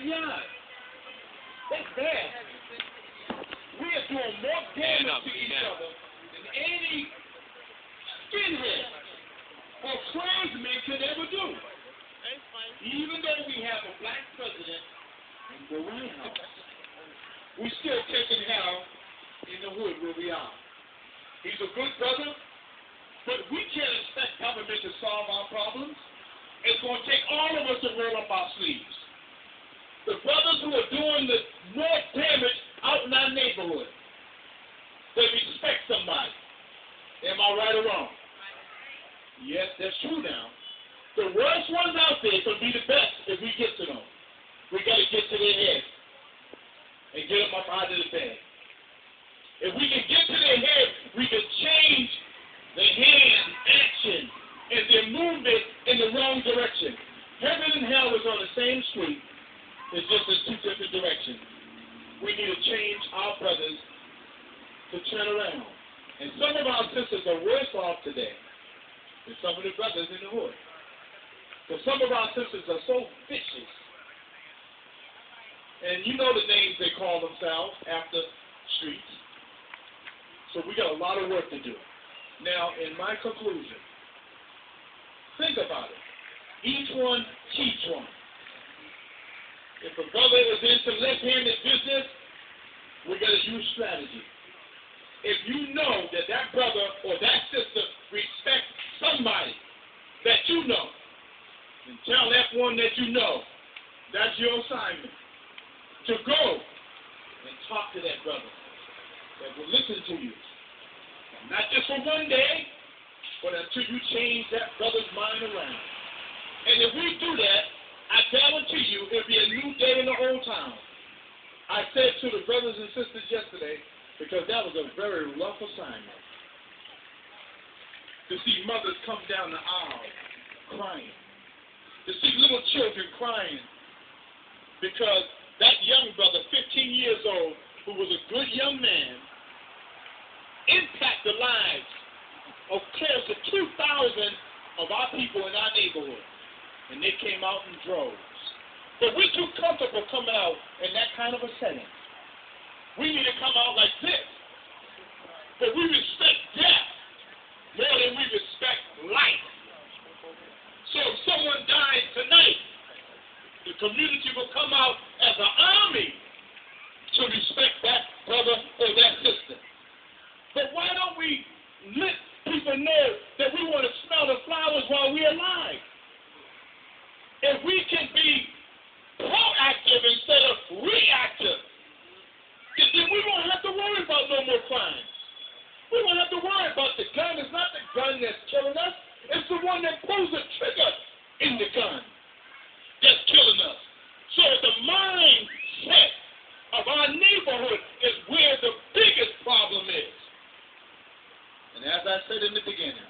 yard. That's bad. We are doing more damage to each other than any skinhead or Klansman could ever do. Even though we have a black president in the White House, we still taking hell in the hood where we are. He's a good brother, but we can't expect government to solve our problems. It's going to take all of us to roll up our sleeves. The brothers who are doing the more damage out in our neighborhood, they respect somebody. Am I right or wrong? Yes, that's true now. The worst ones out there can be the best if we get to them. We got to get to their head and get them up out of the bed. If we can get to their head, we can change the hand action and their movement in the wrong direction. Heaven and hell is on the same street. It's just in two different directions. We need to change our brothers to turn around. And some of our sisters are worse off today than some of the brothers in the hood. Because some of our sisters are so vicious. And you know the names they call themselves after streets. So we got a lot of work to do. Now, in my conclusion, think about it. Each one teach one. If a brother is into left-handed business, we got to use strategy. If you know that that brother or that sister respects somebody that you know, then tell that one that you know, that's your assignment, to go and talk to that brother that will listen to you. And not just for one day, but until you change that brother's mind around. And if we do that, I guarantee you it'll be a new day in the whole town. I said to the brothers and sisters yesterday, because that was a very rough assignment, to see mothers come down the aisle crying, to see little children crying, because that young brother, 15 years old, who was a good young man, impacted the lives of close to 2,000 of our people in our neighborhood. And they came out in droves. But we're too comfortable coming out in that kind of a setting. We need to come out like this. But we respect death more than we respect life. So if someone dies tonight, the community will come out as an army to respect that brother or that sister. But why don't we let people know that we want to smell the flowers while we're alive? If we can be proactive instead of reactive, then we won't have to worry about no more crimes. We won't have to worry about the gun. It's not the gun that's killing us. It's the one that pulls the trigger in the gun that's killing us. So the mindset of our neighborhood is where the biggest problem is. And as I said in the beginning,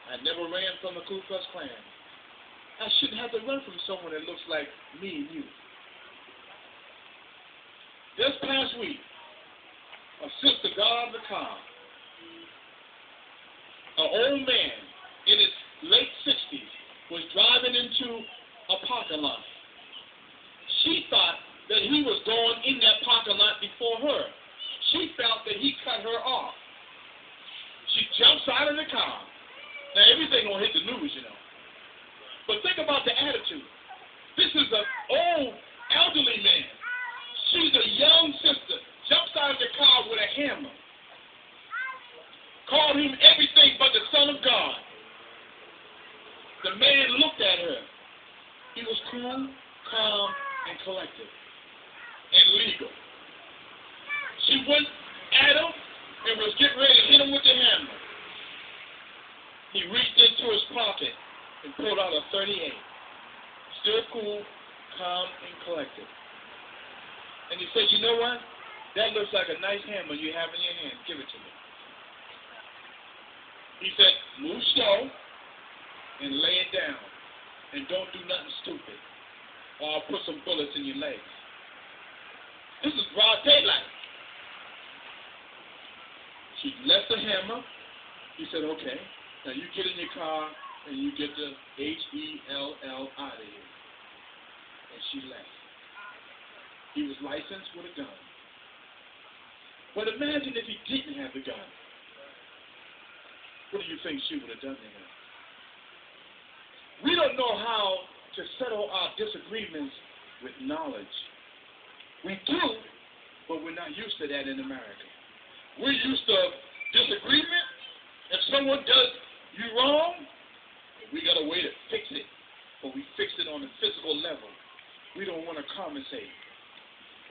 I never ran from the Ku Klux Klan. I shouldn't have to run from someone that looks like me and you. This past week, a sister got out of the car. An old man in his late 60s was driving into a parking lot. She thought that he was going in that parking lot before her. She felt that he cut her off. She jumps out of the car. Now, everything gonna hit the news, you know. But think about the attitude. This is an old, elderly man. She's a young sister. Jumps out of the car with a hammer. Called him everything but the Son of God. The man looked at her. He was cool, calm, and collected, and legal. She went at him and was getting ready to hit him with the hammer. He reached into his pocket and pulled out a .38. Still cool, calm, and collected. And he said, you know what? That looks like a nice hammer you have in your hand. Give it to me. He said, move slow and lay it down. And don't do nothing stupid, or I'll put some bullets in your legs. This is broad daylight. She left the hammer. He said, okay, now you get in your car and you get the Hell out of here. And she left. He was licensed with a gun. But imagine if he didn't have the gun. What do you think she would have done to him? We don't know how to settle our disagreements with knowledge. We do, but we're not used to that in America. We're used to disagreement. If someone does you wrong, we got a way to fix it. But we fix it on a physical level. We don't want to compensate.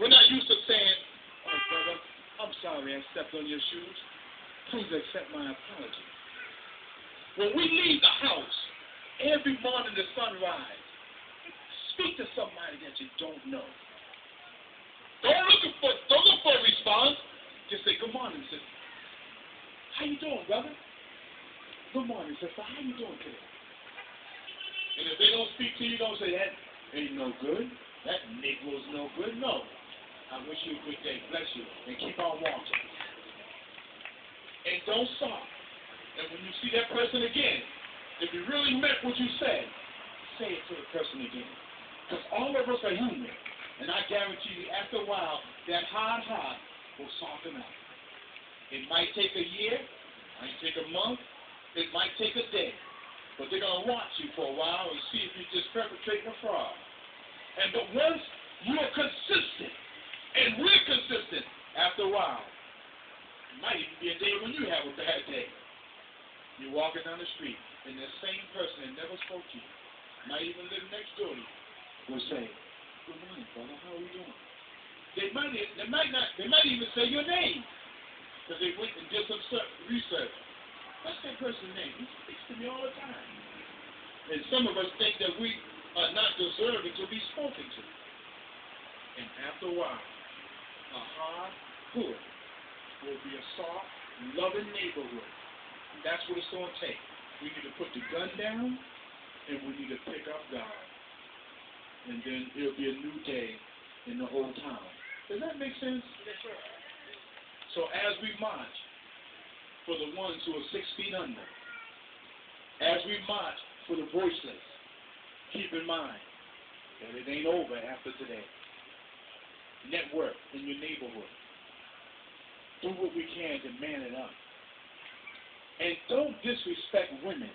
We're not used to saying, oh, brother, I'm sorry I stepped on your shoes. Please accept my apology. When we leave the house, every morning the sunrise, speak to somebody that you don't know. Don't look for a response. Just say, good morning, sister. How you doing, brother? Good morning, sister. How you doing today? And if they don't speak to you, don't say, that ain't no good. That Negro's no good. No. I wish you a good day. Bless you. And keep on walking. And don't stop. And when you see that person again, if you really meant what you said, say it to the person again. Because all of us are human. And I guarantee you, after a while, that hard heart will soften up. It might take a year. It might take a month. It might take a day. But they're going to watch you for a while and see if you're just perpetrating a fraud. But once you're consistent, and we're consistent, after a while, it might even be a day when you have a bad day. You're walking down the street, and the same person that never spoke to you, might even live next door to you, will say, good morning, brother, how are you doing? They might even say your name, because they went and did some research. What's that person's name? He speaks to me all the time. And some of us think that we are not deserving to be spoken to. And after a while, a hard hood will be a soft, loving neighborhood. That's what it's going to take. We need to put the gun down, and we need to pick up God. And then it'll be a new day in the whole town. Does that make sense? Yes, sir. So as we march for the ones who are 6 feet under, as we march for the voiceless, keep in mind that it ain't over after today. Network in your neighborhood. Do what we can to man it up. And don't disrespect women,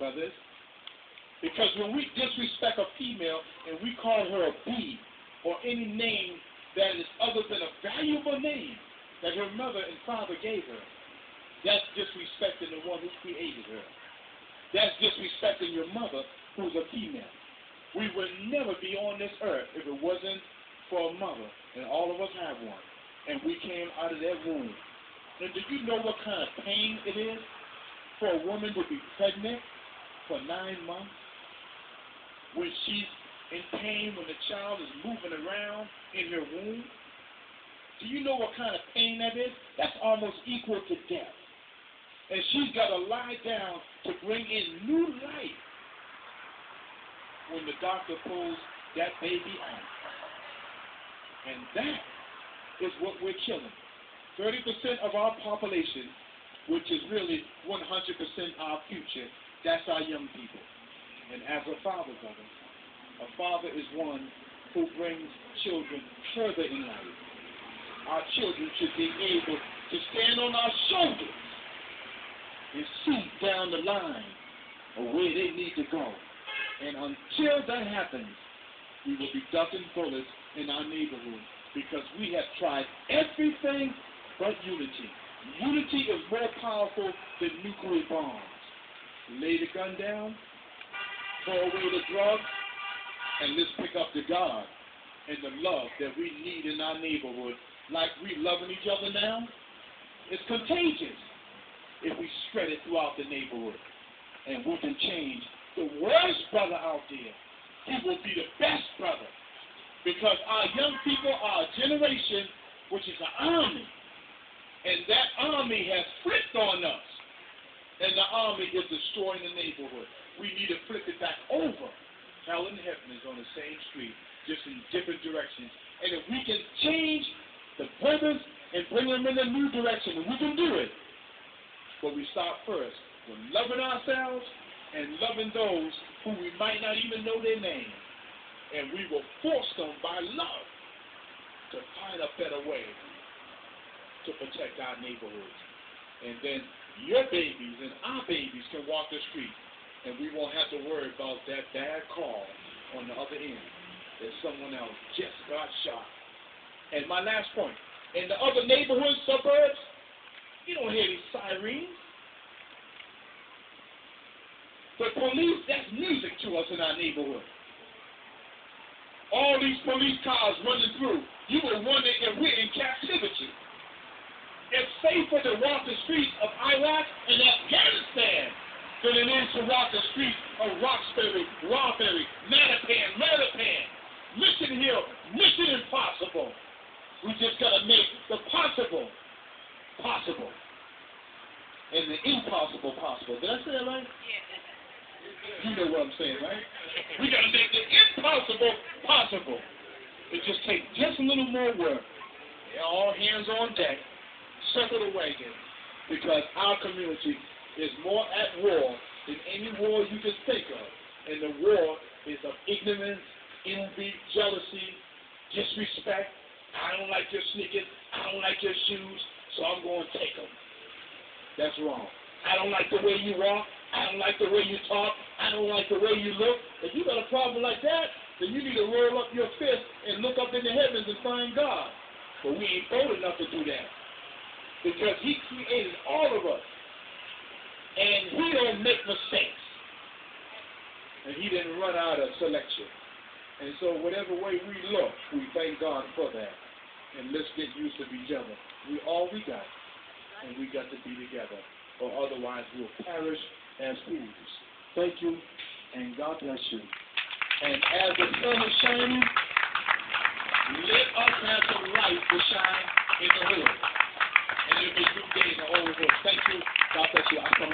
brothers. Because when we disrespect a female and we call her a B or any name that is other than a valuable name that her mother and father gave her, that's disrespecting the one who created her. That's disrespecting your mother, who's a female. We would never be on this earth if it wasn't for a mother, and all of us have one, and we came out of that womb. And do you know what kind of pain it is for a woman to be pregnant for 9 months? When she's in pain, when the child is moving around in her womb? Do you know what kind of pain that is? That's almost equal to death. And she's got to lie down to bring in new life when the doctor pulls that baby out. And that is what we're killing. 30% of our population, which is really 100% our future, that's our young people. And as a father, brother, a father is one who brings children further in life. Our children should be able to stand on our shoulders and see down the line of where they need to go. And until that happens, we will be ducking bullets in our neighborhood because we have tried everything but unity. Unity is more powerful than nuclear bombs. Lay the gun down, throw away the drugs, and let's pick up the God and the love that we need in our neighborhood. Like we loving each other now, it's contagious if we spread it throughout the neighborhood. And we can change the worst brother out there. He will be the best brother. Because our young people are a generation which is an army. And that army has flipped on us. And the army is destroying the neighborhood. We need to flip it back over. Hell and heaven is on the same street, just in different directions. And if we can change the brothers and bring them in a new direction, and we can do it. But we start first with loving ourselves and loving those who we might not even know their name. And we will force them by love to find a better way to protect our neighborhoods. And then your babies and our babies can walk the street, and we won't have to worry about that bad call on the other end that someone else just got shot. And my last point, in the other neighborhoods, suburbs, you don't hear these sirens. The police, that's music to us in our neighborhood. All these police cars running through, you will wonder if we're in captivity. It's safer to walk the streets of Iraq and Afghanistan than it is to walk the streets of Roxbury, Rawberry, Mattapan, Mission Hill, Mission Impossible. We just got to make the possible possible and the impossible possible. Did I say that right? Yeah. You know what I'm saying, right? We got to make the impossible possible. It just takes just a little more work. All hands on deck. Circle the wagon, because our community is more at war than any war you can think of. And the war is of ignorance, envy, jealousy, disrespect. I don't like your sneakers. I don't like your shoes, so I'm going to take them. That's wrong. I don't like the way you walk. I don't like the way you talk. I don't like the way you look. If you got a problem like that, then you need to roll up your fist and look up in the heavens and find God. But we ain't bold enough to do that. Because he created all of us. And he don't make mistakes. And he didn't run out of selection. And so whatever way we look, we thank God for that. And let's get used to each other. All we got. And we got to be together. Or otherwise we'll perish as fools. Thank you. And God bless you. And as the sun is shining, let us have some light to shine in the hood. And it'll be 2 days in the whole world. Thank you. God bless you. I come